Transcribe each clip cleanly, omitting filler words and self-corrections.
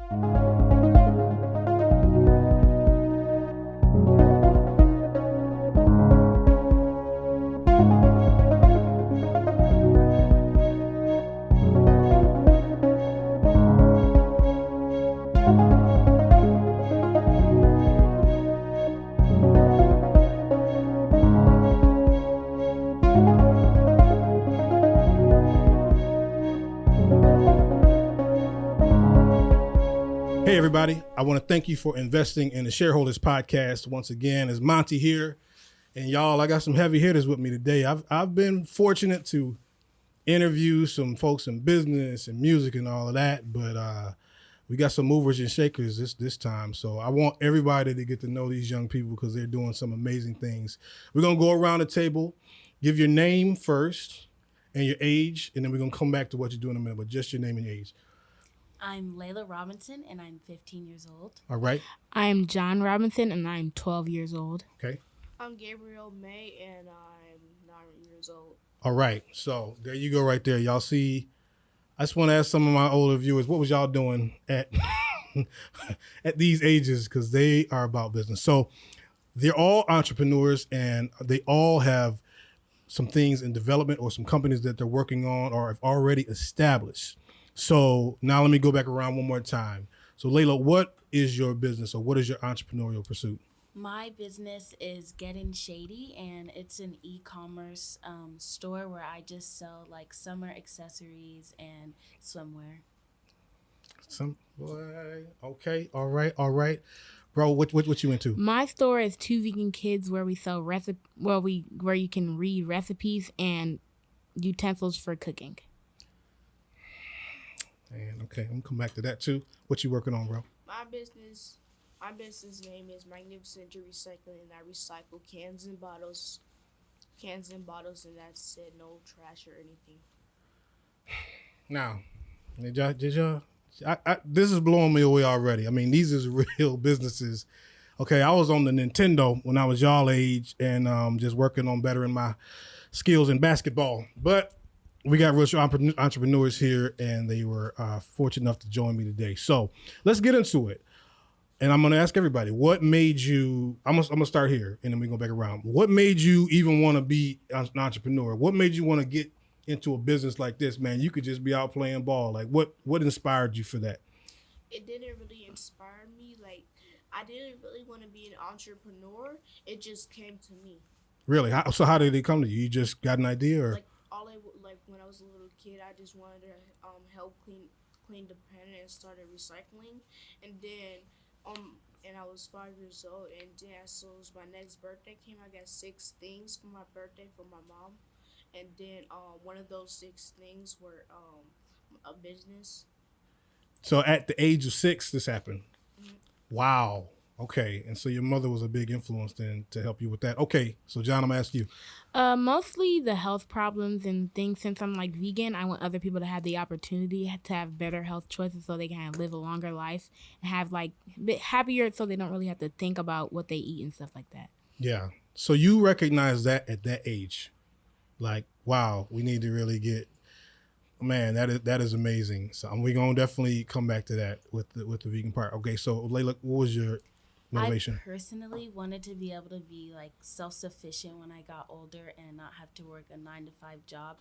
Hey, everybody. I want to thank you for investing in the Shareholders podcast. Once again, it's Monty here. And y'all, I got some heavy hitters with me today. I've been fortunate to interview some folks in business and music and all of that, but we got some movers and shakers this time. So I want everybody to get to know these young people because they're doing some amazing things. We're going to go around the table, give your name first and your age, and then we're going to come back to what you do in a minute, but just your name and your age. I'm Layla Robinson, and I'm 15 years old. All right. I'm John Robinson, and I'm 12 years old. Okay. I'm Gabriel May, and I'm 9 years old. All right. So there you go right there. Y'all see, I just want to ask some of my older viewers, what was y'all doing at at these ages? Because they are about business. So they're all entrepreneurs, and they all have some things in development or some companies that they're working on or have already established. So now let me go back around one more time. So Layla, what is your business or what is your entrepreneurial pursuit? My business is Getting Shady, and it's an e-commerce store where I just sell like summer accessories and swimwear. Okay. All right. Bro, what you into? My store is Two Vegan Kids, where we sell where you can read recipes and utensils for cooking. And okay, I'm gonna come back to that too. What you working on, bro? My business name is Magnificent Jewelry Recycling, and I recycle cans and bottles, and that's it. No trash or anything. Now, did y'all? This is blowing me away already. I mean, these is real businesses. Okay, I was on the Nintendo when I was y'all age, and just working on bettering my skills in basketball, but we got real entrepreneurs here, and they were fortunate enough to join me today. So let's get into it. And I'm going to ask everybody, what made you, I'm going to start here, and then we go back around. What made you even want to be an entrepreneur? What made you want to get into a business like this, man? You could just be out playing ball. Like, what inspired you for that? It didn't really inspire me. Like, I didn't really want to be an entrepreneur. It just came to me. Really? So how did it come to you? You just got an idea? Or? Like when I was a little kid, I just wanted to help clean the planet and started recycling, and then and I was 5 years old, and then so it was my next birthday came. I got 6 things for my birthday from my mom, and then one of those 6 things were a business. So at the age of 6, this happened. Mm-hmm. Wow. Okay, and so your mother was a big influence then to help you with that. Okay, so John, I'm gonna ask you. Mostly the health problems and things. Since I'm like vegan, I want other people to have the opportunity to have better health choices so they can live a longer life and have like a bit happier, so they don't really have to think about what they eat and stuff like that. Yeah. So you recognize that at that age, like, wow, we need to really get. Man, that is amazing. So we're gonna definitely come back to that with the vegan part. Okay, so Layla, what was your motivation? I personally wanted to be able to be like self-sufficient when I got older and not have to work a 9-to-5 job.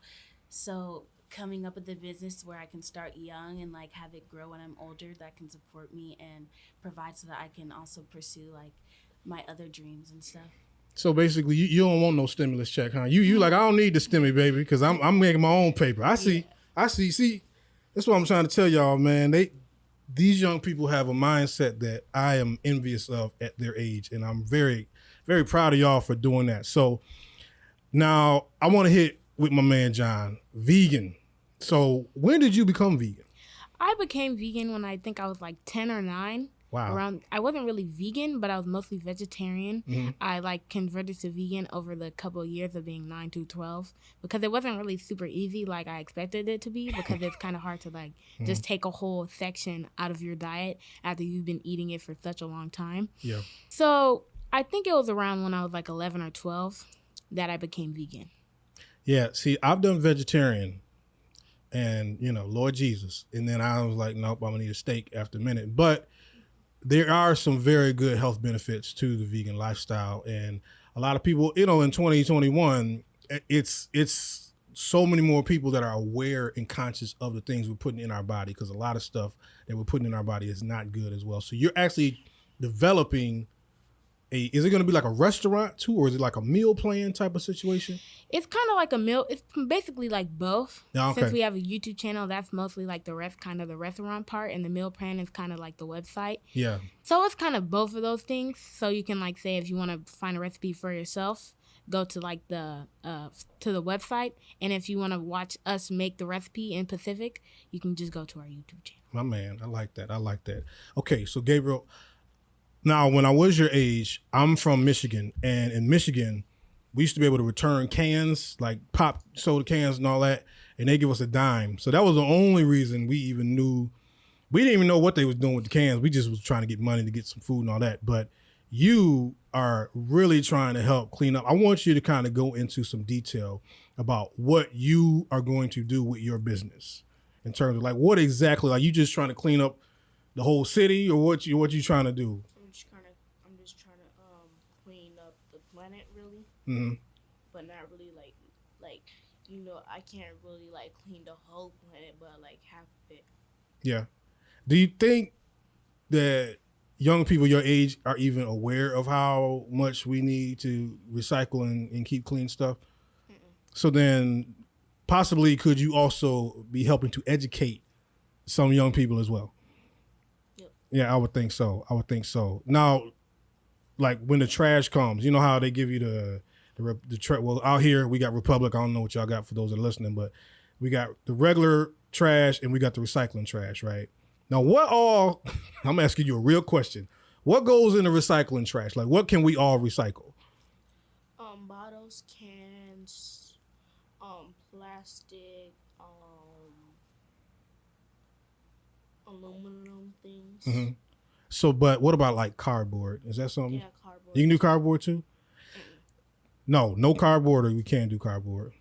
So coming up with a business where I can start young and like have it grow when I'm older, that can support me and provide so that I can also pursue like my other dreams and stuff. So basically, you don't want no stimulus check, huh? You like, I don't need the stimmy, baby, because I'm making my own paper. I see. See, that's what I'm trying to tell y'all, man. These young people have a mindset that I am envious of at their age, and I'm very, very proud of y'all for doing that. So now I want to hit with my man John, vegan. So when did you become vegan? I became vegan when I think I was like 10 or 9. Wow. I wasn't really vegan, but I was mostly vegetarian. Mm-hmm. I like converted to vegan over the couple of years of being 9 to 12 because it wasn't really super easy like I expected it to be, because it's kind of hard to like just take a whole section out of your diet after you've been eating it for such a long time. Yeah. So I think it was around when I was like 11 or 12 that I became vegan. Yeah. See, I've done vegetarian, and Lord Jesus. And then I was like, nope, I'm gonna need a steak after a minute. But there are some very good health benefits to the vegan lifestyle, and a lot of people, in 2021, it's so many more people that are aware and conscious of the things we're putting in our body, because a lot of stuff that we're putting in our body is not good as well. So you're actually developing is it going to be like a restaurant too, or is it like a meal plan type of situation? It's kind of like a meal. It's basically like both. Yeah, okay. Since we have a YouTube channel, that's mostly like the restaurant part, and the meal plan is kind of like the website. Yeah. So it's kind of both of those things. So you can like say if you want to find a recipe for yourself, go to like the website, and if you want to watch us make the recipe in Pacific, you can just go to our YouTube channel. My man, I like that. Okay, so Gabriel, now when I was your age, I'm from Michigan, and in Michigan, we used to be able to return cans, like pop soda cans and all that, and they give us a dime. So that was the only reason we even knew. We didn't even know what they was doing with the cans. We just was trying to get money to get some food and all that. But you are really trying to help clean up. I want you to kind of go into some detail about what you are going to do with your business in terms of like what exactly, are you just trying to clean up the whole city, or what you trying to do? I'm just trying to clean up the planet, really. Mm-hmm. But not really like I can't really like clean the whole planet, but like half of it. Yeah. Do you think that young people your age are even aware of how much we need to recycle and keep clean stuff? Mm-mm. So then possibly could you also be helping to educate some young people as well? Yep. Yeah, I would think so. Now, like when the trash comes, you know how they give you the well, out here we got Republic. I don't know what y'all got for those that are listening, but we got the regular trash and we got the recycling trash, right? Now, I'm asking you a real question. What goes in the recycling trash? Like, what can we all recycle? Bottles, cans, plastic, aluminum things. Mm-hmm. So, but what about like cardboard? Is that something? Yeah, cardboard. You can do cardboard too? No cardboard, or we can't do cardboard?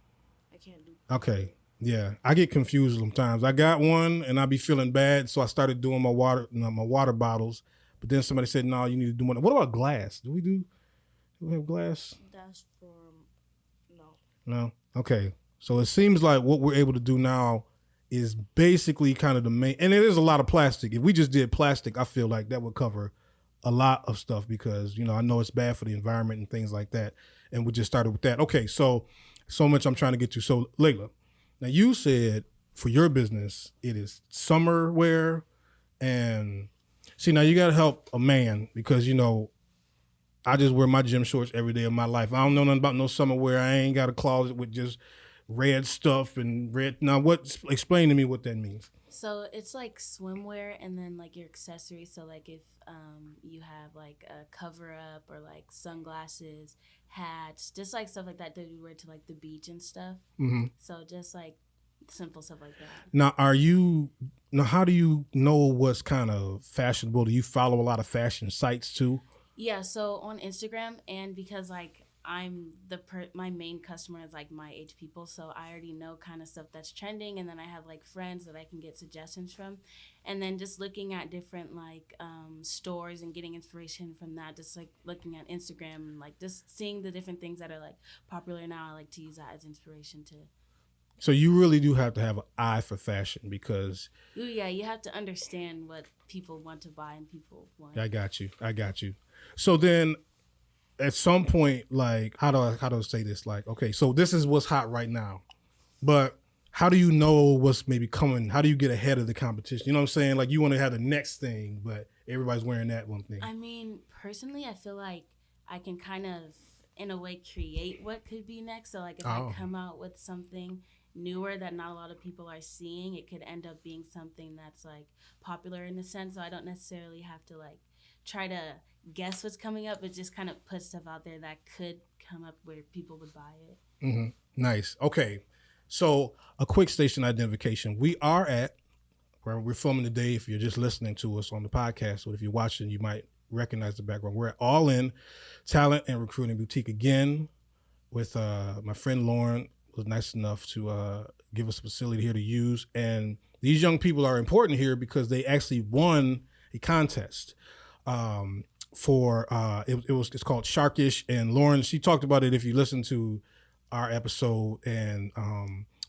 I can't do cardboard. Okay. Yeah, I get confused sometimes. I got one and I be feeling bad, so I started doing my water bottles. But then somebody said, "No, you need to do more." What about glass? Do we have glass? That's for no. No. Okay. So it seems like what we're able to do now is basically kind of the main, and it is a lot of plastic. If we just did plastic, I feel like that would cover a lot of stuff, because I know it's bad for the environment and things like that. And we just started with that. Okay, so much I'm trying to get to. So Layla, now you said for your business it is summer wear, and see, now you got to help a man, because I just wear my gym shorts every day of my life. I don't know nothing about no summer wear. I ain't got a closet with just red stuff and red. Now, explain to me what that means. So it's like swimwear and then like your accessories. So like if you have like a cover up or like sunglasses, hats, just like stuff like that you wear to like the beach and stuff. Mm-hmm. So just like simple stuff like that. Now, how do you know what's kind of fashionable? Do you follow a lot of fashion sites too? Yeah, so on Instagram, and because like I'm my main customer is like my age people, so I already know kind of stuff that's trending, and then I have like friends that I can get suggestions from, and then just looking at different like stores and getting inspiration from that, just like looking at Instagram and like just seeing the different things that are like popular now. I like to use that as inspiration too. So you really do have to have an eye for fashion, because Ooh, yeah, you have to understand what people want to buy and people want. I got you. So then at some point, like, how do I say this? Like, okay, so this is what's hot right now, but how do you know what's maybe coming? How do you get ahead of the competition? You know what I'm saying? Like, you want to have the next thing, but everybody's wearing that one thing. I mean, personally, I feel like I can kind of, in a way, create what could be next. So, like, if I come out with something newer that not a lot of people are seeing, it could end up being something that's, like, popular in a sense. So I don't necessarily have to, like, try to guess what's coming up, but just kind of put stuff out there that could come up where people would buy it. Mm-hmm. Nice. Okay. So a quick station identification. We are at where we're filming today. If you're just listening to us on the podcast, or if you're watching, you might recognize the background. We're at All In Talent and Recruiting Boutique again with my friend Lauren, was nice enough to give us a facility here to use. And these young people are important here because they actually won a contest for it's called Sharkish. And Lauren, she talked about it if you listen to our episode. And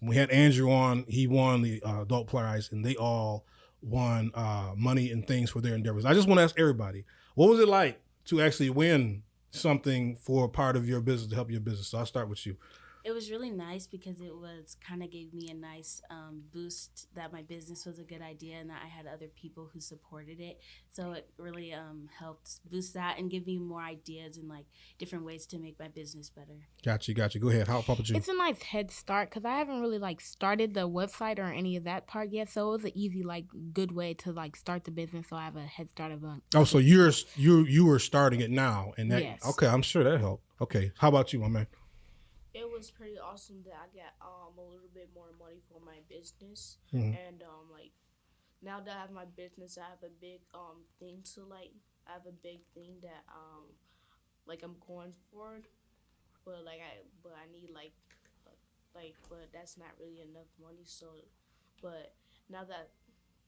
we had Andrew on, he won the adult prize, and they all won money and things for their endeavors. I just want to ask everybody, what was it like to actually win something for part of your business, to help your business? So I'll start with you. It was really nice because it was kind of gave me a nice boost that my business was a good idea and that I had other people who supported it. So it really helped boost that and give me more ideas and like different ways to make my business better. Got you. Go ahead. How about you? It's a nice head start because I haven't really like started the website or any of that part yet. So it was an easy, like, good way to like start the business. So I have a head start of a. Oh, so you were starting it now, and that Yes. Okay, I'm sure that helped. Okay, how about you, my man? It was pretty awesome that I got a little bit more money for my business, Mhm. and like now that I have my business, I have a big thing to like. I have a big thing that like I'm going for, but I need but that's not really enough money. So, but now that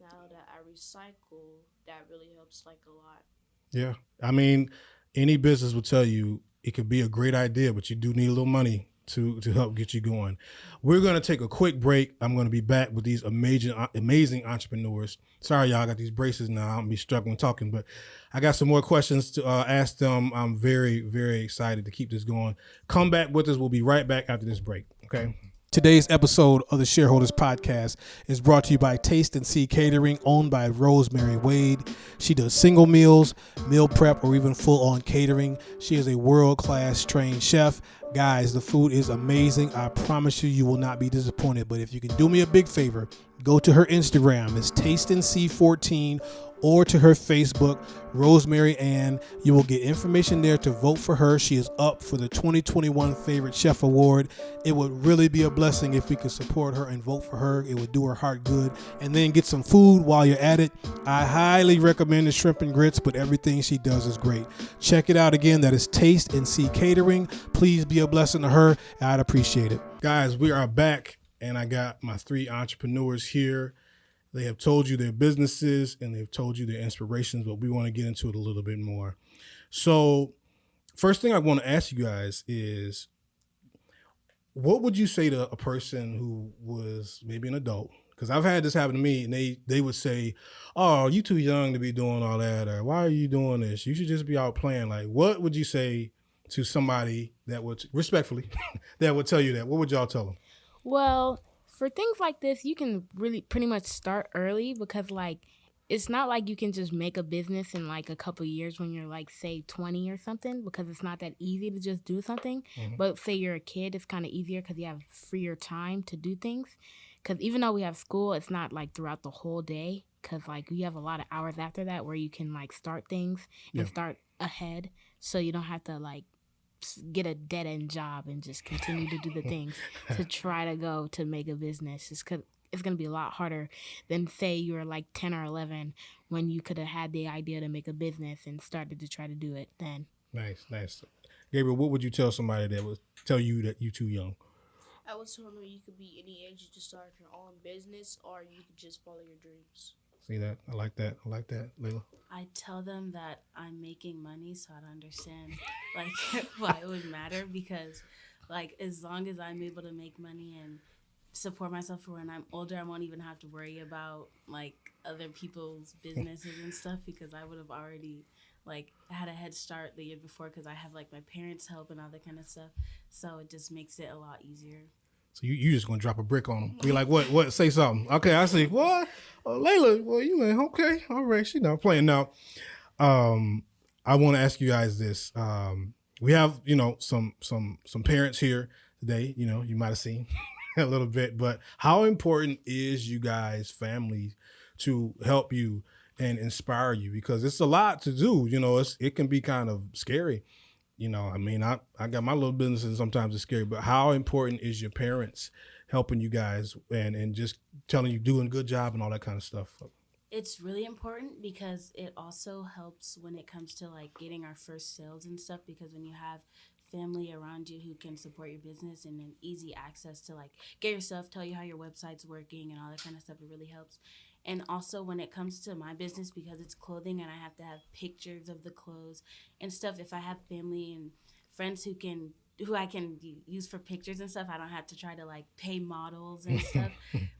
I recycle, that really helps like a lot. Yeah, I mean, any business will tell you it could be a great idea, but you do need a little money to help get you going. We're going to take a quick break. I'm going to be back with these amazing entrepreneurs. Sorry, y'all, I got these braces now. I'm going to be struggling talking, but I got some more questions to ask them. I'm very, very excited to keep this going. Come back with us. We'll be right back after this break, okay? Today's episode of the Shareholders Podcast is brought to you by Taste and See Catering, owned by Rosemary Wade. She does single meals, meal prep, or even full-on catering. She is a world-class trained chef. Guys, the food is amazing. I promise you, you will not be disappointed. But if you can do me a big favor, go to her Instagram. It's Taste and See 14, or to her Facebook, Rosemary Ann. You will get information there to vote for her. She is up for the 2021 Favorite Chef Award. It would really be a blessing if we could support her and vote for her. It would do her heart good. And then get some food while you're at it. I highly recommend the shrimp and grits, but everything she does is great. Check it out again. That is Taste and See Catering. Please be a blessing to her. I'd appreciate it. Guys, we are back, and I got my three entrepreneurs here. They have told you their businesses and they've told you their inspirations, but we want to get into it a little bit more. So first thing I want to ask you guys is, what would you say to a person who was maybe an adult? Because I've had this happen to me, and they would say, oh, you too young to be doing all that, or why are you doing this? You should just be out playing. Like, what would you say to somebody that would, respectfully, that would tell you that? What would y'all tell them? Well, for things like this, you can really pretty much start early because, like, it's not like you can just make a business in, like, a couple years when you're, like, say, 20 or something, because it's not that easy to just do something. Mm-hmm. But say you're a kid, it's kind of easier because you have freer time to do things. Because even though we have school, it's not, like, throughout the whole day because, like, we have a lot of hours after that where you can, like, start things and start ahead so you don't have to, like, get a dead-end job and just continue to do the things to try to go to make a business. It's going to be a lot harder than, say, you were like 10 or 11 when you could have had the idea to make a business and started to try to do it then. Nice. Gabriel, what would you tell somebody that would tell you that you're too young? I was telling them you could be any age to start your own business, or you could just follow your dreams. See that? I like that, Layla. I tell them that I'm making money, so I don't understand like why it would matter, because like as long as I'm able to make money and support myself for when I'm older, I won't even have to worry about like other people's businesses and stuff, because I would have already like had a head start the year before because I have like my parents' help and all that kind of stuff. So it just makes it a lot easier. So you just gonna drop a brick on them? Be like, what? Say something. Okay, I see. What? Layla, well, you know, okay, all right. She not playing now. I want to ask you guys this. We have, you know, some parents here today. You know, you might have seen a little bit, but how important is you guys' family to help you and inspire you? Because it's a lot to do. You know, it can be kind of scary. You know, I mean, I got my little business and sometimes it's scary, but how important is your parents helping you guys and just telling you doing a good job and all that kind of stuff? It's really important because it also helps when it comes to like getting our first sales and stuff, because when you have family around you who can support your business and an easy access to like get your stuff, tell you how your website's working and all that kind of stuff, it really helps. And also when it comes to my business, because it's clothing and I have to have pictures of the clothes and stuff, if I have family and friends who I can use for pictures and stuff, I don't have to try to like pay models and stuff.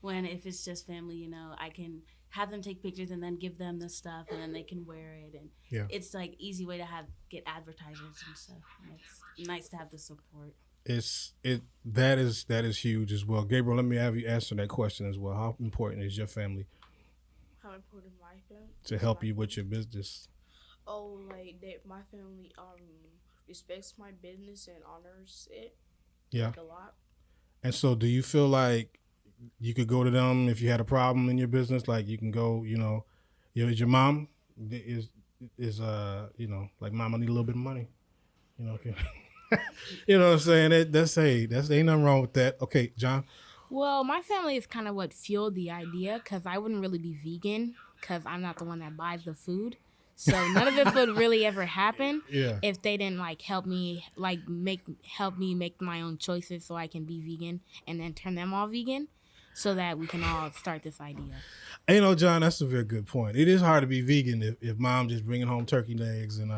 When if it's just family, you know, I can have them take pictures and then give them the stuff and then they can wear it, and it's like easy way to get advertisers and stuff. And it's nice to have the support. That is huge as well. Gabriel, let me have you answer that question as well. How important is your family How important my family to help you with your business? Oh, like my family respects my business and honors it. Yeah. Like a lot. And so do you feel like you could go to them if you had a problem in your business? Like you can go, you know, is your mom is you know, like, mom, I need a little bit of money. You know, okay. You know what I'm saying? That's ain't nothing wrong with that. Okay, John. Well, my family is kind of what fueled the idea, because I wouldn't really be vegan because I'm not the one that buys the food. So none of this would really ever happen if they didn't like help me make my own choices so I can be vegan and then turn them all vegan so that we can all start this idea. You know, John, that's a very good point. It is hard to be vegan if mom just bringing home turkey legs and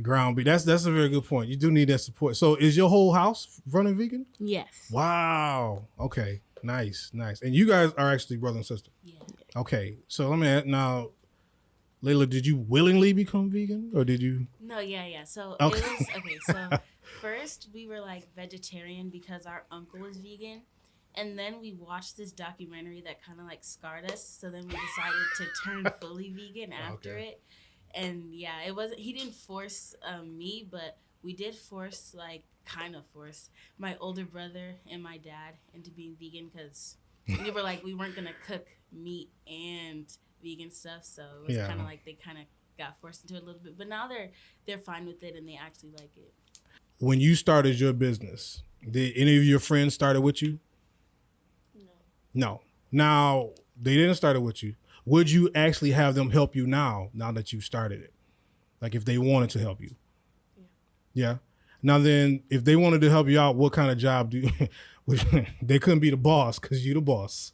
ground beef. That's a very good point. You do need that support. So is your whole house running vegan? Yes. Wow. Okay. Nice. And you guys are actually brother and sister? Yeah. Okay. So let me ask now, Layla, did you willingly become vegan or did you? No, yeah. So Okay. it was okay. So first we were like vegetarian because our uncle was vegan, and then we watched this documentary that kind of like scarred us. So then we decided to turn fully vegan after it. And yeah, it wasn't. He didn't force me, but we did force my older brother and my dad into being vegan because we were like we weren't gonna cook meat and vegan stuff, so it was kind of like they kind of got forced into it a little bit, but now they're fine with it and they actually like it. When you started your business, did any of your friends started with you? No. Now they didn't start it with you. Would you actually have them help you now that you've started it? Like if they wanted to help you? Yeah. Now then, if they wanted to help you out, what kind of job do you, they couldn't be the boss because you're the boss.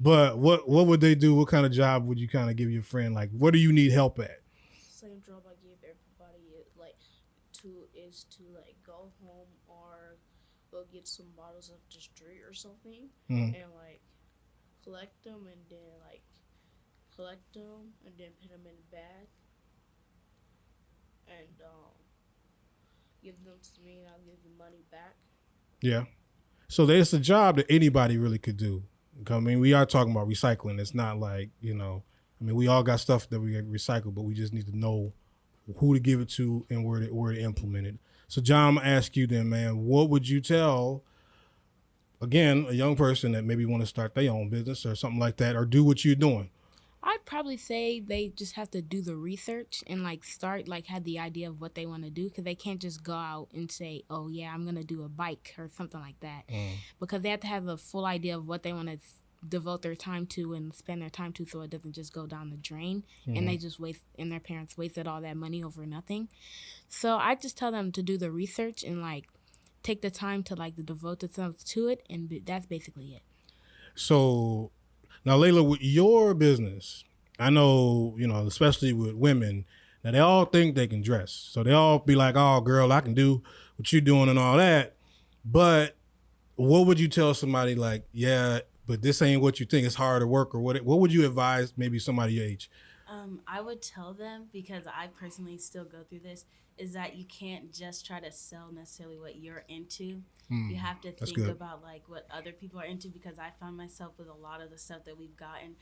But what would they do? What kind of job would you kind of give your friend? Like, what do you need help at? Same job I give everybody is to go home or go get some bottles of the street or something and collect them and then put them in a bag and give them to me and I'll give the money back. Yeah. So it's a job that anybody really could do. I mean, we are talking about recycling. It's not like, we all got stuff that we recycle, but we just need to know who to give it to and where to implement it. So, John, I'm going to ask you then, man, what would you tell, again, a young person that maybe want to start their own business or something like that or do what you're doing? I'd probably say they just have to do the research and have the idea of what they want to do, because they can't just go out and say, oh yeah, I'm going to do a bike or something like that, because they have to have a full idea of what they want to devote their time to and spend their time to, so it doesn't just go down the drain and they just and their parents wasted all that money over nothing. So I just tell them to do the research and take the time to to devote themselves to it, and that's basically it. So now, Layla, with your business, I know, especially with women, now they all think they can dress. So they all be like, oh, girl, I can do what you're doing and all that. But what would you tell somebody yeah, but this ain't what you think, it's harder work, or what would you advise maybe somebody your age? I would tell them, because I personally still go through this, is that you can't just try to sell necessarily what you're into. You have to think about what other people are into, because I found myself with a lot of the stuff that we've gotten,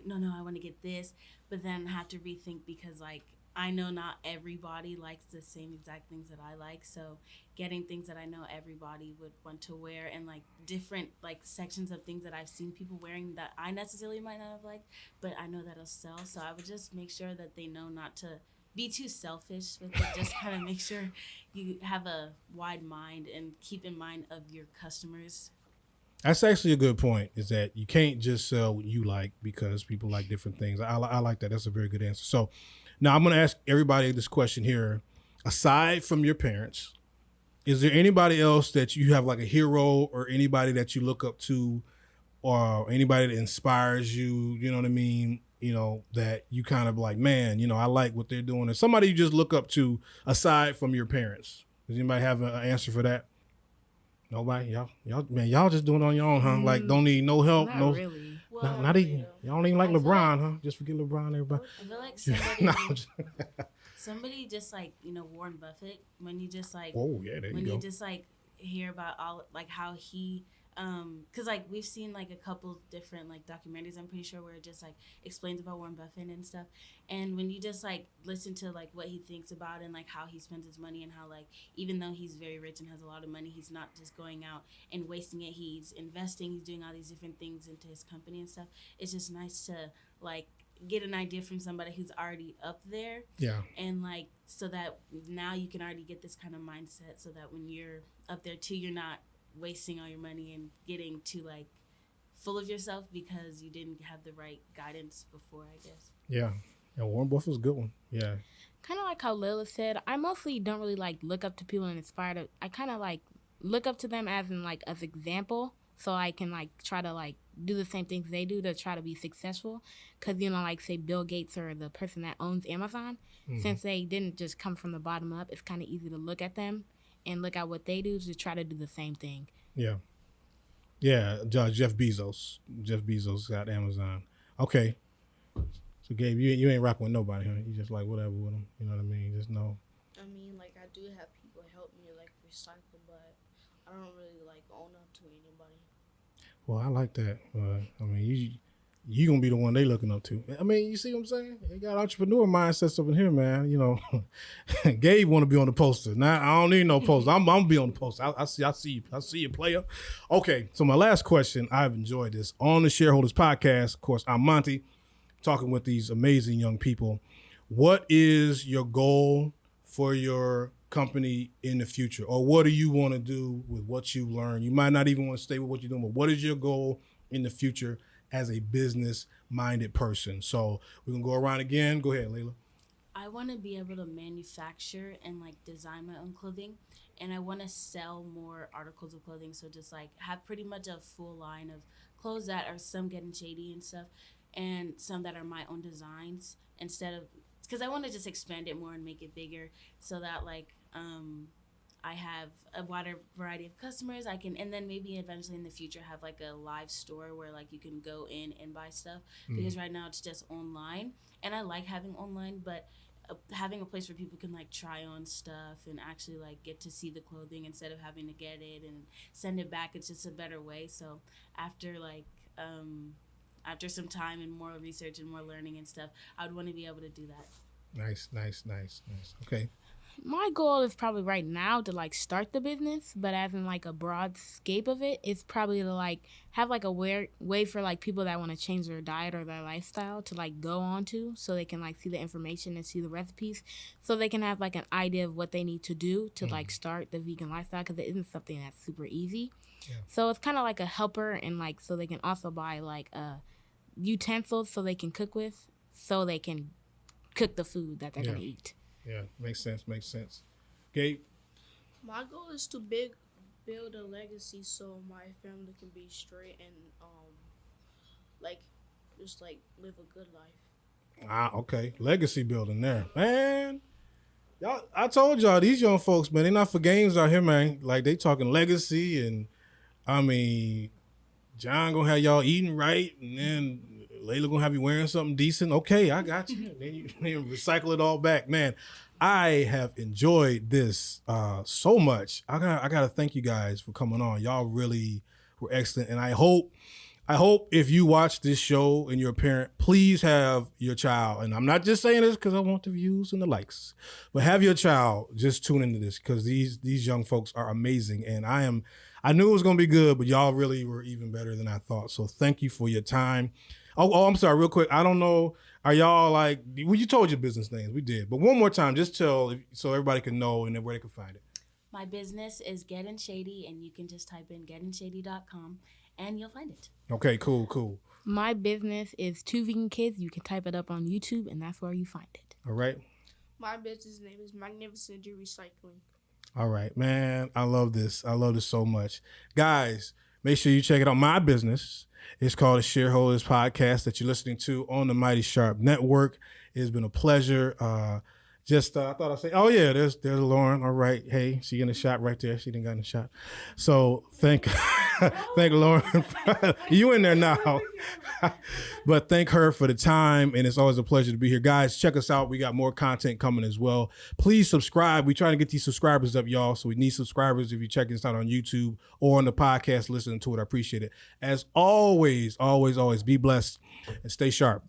no, I want to get this, but then have to rethink, because I know not everybody likes the same exact things that I like, so getting things that I know everybody would want to wear, and different sections of things that I've seen people wearing that I necessarily might not have liked, but I know that'll sell. So I would just make sure that they know not to be too selfish with it. Just kind of make sure you have a wide mind and keep in mind of your customers. That's actually a good point, is that you can't just sell what you like, because people like different things. I like that. That's a very good answer. So now I'm going to ask everybody this question here. Aside from your parents, is there anybody else that you have like a hero or anybody that you look up to or anybody that inspires you, you know what I mean? You know, that you kind of like, man, you know, I like what they're doing. Or somebody you just look up to aside from your parents. Does anybody have an answer for that? Nobody? Y'all just doing it on your own, huh? Like, don't need no help. Not no, really. Well, not even, y'all don't even like I feel LeBron, huh? Just forget LeBron, everybody. I feel like somebody, No, I'm just- somebody just like, you know, Warren Buffett, when you just like, oh, yeah, there when you you go. just like hear about all like how he because like we've seen like a couple different like documentaries, I'm pretty sure, where it just like explains about Warren Buffett and stuff, and when you just like listen to like what he thinks about and like how he spends his money and how like even though he's very rich and has a lot of money, he's not just going out and wasting it, he's investing, he's doing all these different things into his company and stuff. It's just nice to like get an idea from somebody who's already up there, Yeah. and like so that now you can already get this kind of mindset so that when you're up there too, you're not wasting all your money and getting too like full of yourself because you didn't have the right guidance before, I guess. Yeah. Yeah, Warren Buffett's a good one. Yeah. Kind of like how Lila said, I mostly don't really like look up to people and inspire to. I kind of like look up to them as in like as example, so I can like try to like do the same things they do to try to be successful. Cause you know, like say Bill Gates or the person that owns Amazon, since they didn't just come from the bottom up, it's kind of easy to look at them and look at what they do to try to do the same thing. Yeah. Yeah. Jeff Bezos. Jeff Bezos got Amazon. Okay. So, Gabe, you ain't rocking with nobody, huh? You just like whatever with them. You know what I mean? Just know. I mean, like I do have people help me like recycle, but I don't really like own up to anybody. Well, I like that. I mean, you gonna be the one they looking up to. I mean, you see what I'm saying? You got entrepreneur mindsets up in here, man. You know, Gabe want to be on the poster. Now I don't need no poster. I'm gonna be on the poster. I see you, player. Okay, so my last question. I've enjoyed this on the Shareholders podcast. Of course, I'm Monty, talking with these amazing young people. What is your goal for your company in the future, or what do you want to do with what you learned? You might not even want to stay with what you're doing, but what is your goal in the future as a business-minded person? So we're gonna go around again. Go ahead, Layla. I want to be able to manufacture and like design my own clothing, and I want to sell more articles of clothing. So just like have pretty much a full line of clothes that are some getting shady and stuff, and some that are my own designs, instead of because I want to just expand it more and make it bigger so that like I have a wider variety of customers. I can, and then maybe eventually in the future have like a live store where like you can go in and buy stuff, because right now it's just online, and I like having online, but having a place where people can like try on stuff and actually like get to see the clothing instead of having to get it and send it back, it's just a better way. So after like after some time and more research and more learning and stuff, I would want to be able to do that. Nice. Okay. My goal is probably right now to like start the business, but as in like a broad scape of it, it's probably to like have like a way for like people that want to change their diet or their lifestyle to like go on to, so they can like see the information and see the recipes, so they can have like an idea of what they need to do to like start the vegan lifestyle, because it isn't something that's super easy. Yeah. So it's kind of like a helper, and like so they can also buy like utensils so they can cook with, so they can cook the food that they're gonna eat. Yeah, makes sense. Gabe? My goal is to build a legacy so my family can be straight and like just like live a good life. Okay. Legacy building there. Man, y'all, I told y'all, these young folks, man, they not for games out here, man. Like, they talking legacy, and I mean, John gonna have y'all eating right, and then Layla gonna have you wearing something decent. Okay, I got you. Then you recycle it all back. Man, I have enjoyed this so much. I gotta thank you guys for coming on. Y'all really were excellent, and I hope if you watch this show and you're a parent, please have your child, and I'm not just saying this because I want the views and the likes, but have your child just tune into this, because these young folks are amazing, and I knew it was gonna be good, but y'all really were even better than I thought. So thank you for your time. Oh, I'm sorry, real quick. I don't know. Are y'all like, well, you told your business names. We did. But one more time, just tell so everybody can know and then where they can find it. My business is Getting Shady, and you can just type in gettingshady.com and you'll find it. Okay, cool. My business is Two Vegan Kids. You can type it up on YouTube, and that's where you find it. All right. My business name is Magnificent Recycling. All right, man. I love this. I love this so much. Guys, make sure you check it out. My business is called the Shareholders Podcast that you're listening to on the Mighty Sharp Network. It's been a pleasure. I thought I'd say, oh yeah, there's Lauren. All right. Hey, she getting a shot right there. She didn't got a shot. So thank Lauren. You in there now. But thank her for the time, and it's always a pleasure to be here. Guys, check us out. We got more content coming as well. Please subscribe. We're trying to get these subscribers up, y'all. So we need subscribers if you're checking us out on YouTube or on the podcast, listening to it. I appreciate it. As always, always, always be blessed and stay sharp.